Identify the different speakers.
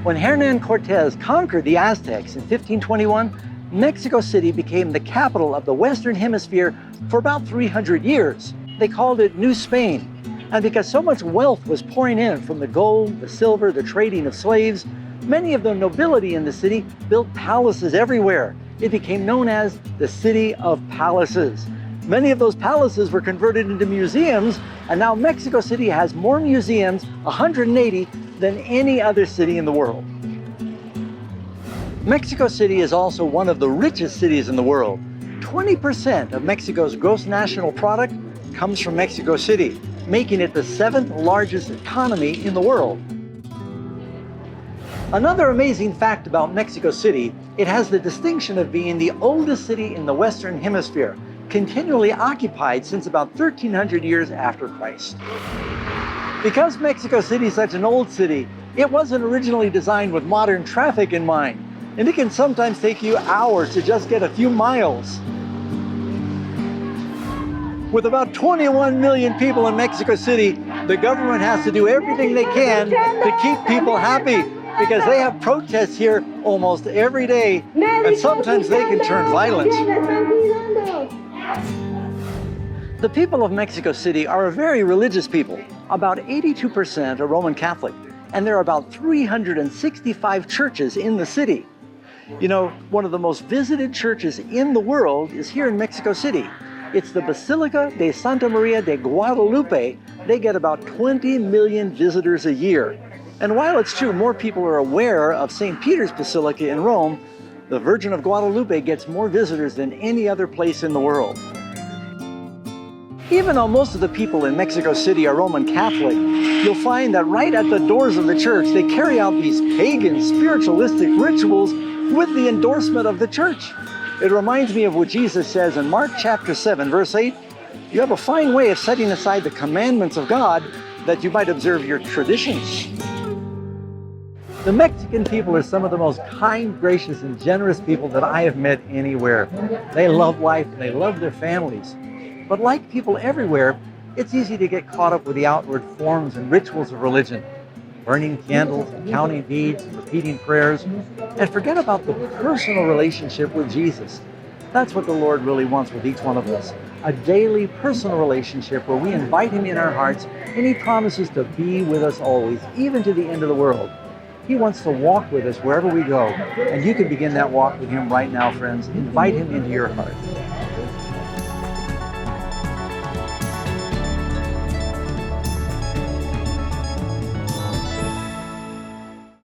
Speaker 1: When Hernan Cortez conquered the Aztecs in 1521, Mexico City became the capital of the Western Hemisphere for about 300 years. They called it New Spain. And because so much wealth was pouring in from the gold, the silver, the trading of slaves, many of the nobility in the city built palaces everywhere. It became known as the City of Palaces. Many of those palaces were converted into museums, and now Mexico City has more museums, 180, than any other city in the world. Mexico City is also one of the richest cities in the world. 20% of Mexico's gross national product comes from Mexico City, making it the 7th largest economy in the world. Another amazing fact about Mexico City, it has the distinction of being the oldest city in the Western Hemisphere, continually occupied since about 1300 years after Christ. Because Mexico City is such an old city, it wasn't originally designed with modern traffic in mind, and it can sometimes take you hours to just get a few miles. With about 21 million people in Mexico City, the government has to do everything they can to keep people happy, because they have protests here almost every day, and sometimes they can turn violent. The people of Mexico City are a very religious people. About 82% are Roman Catholic, and there are about 365 churches in the city. You know, one of the most visited churches in the world is here in Mexico City. It's the Basilica de Santa Maria de Guadalupe. They get about 20 million visitors a year. And while it's true more people are aware of St. Peter's Basilica in Rome, the Virgin of Guadalupe gets more visitors than any other place in the world. Even though most of the people in Mexico City are Roman Catholic, you'll find that right at the doors of the church, they carry out these pagan, spiritualistic rituals with the endorsement of the church. It reminds me of what Jesus says in Mark chapter 7, verse 8, "You have a fine way of setting aside the commandments of God that you might observe your traditions." The Mexican people are some of the most kind, gracious, and generous people that I have met anywhere. They love life and they love their families. But like people everywhere, it's easy to get caught up with the outward forms and rituals of religion, burning candles, counting beads, repeating prayers, and forget about the personal relationship with Jesus. That's what the Lord really wants with each one of us, a daily personal relationship where we invite Him in our hearts, and He promises to be with us always, even to the end of the world. He wants to walk with us wherever we go, and you can begin that walk with Him right now, friends. Invite Him into your heart.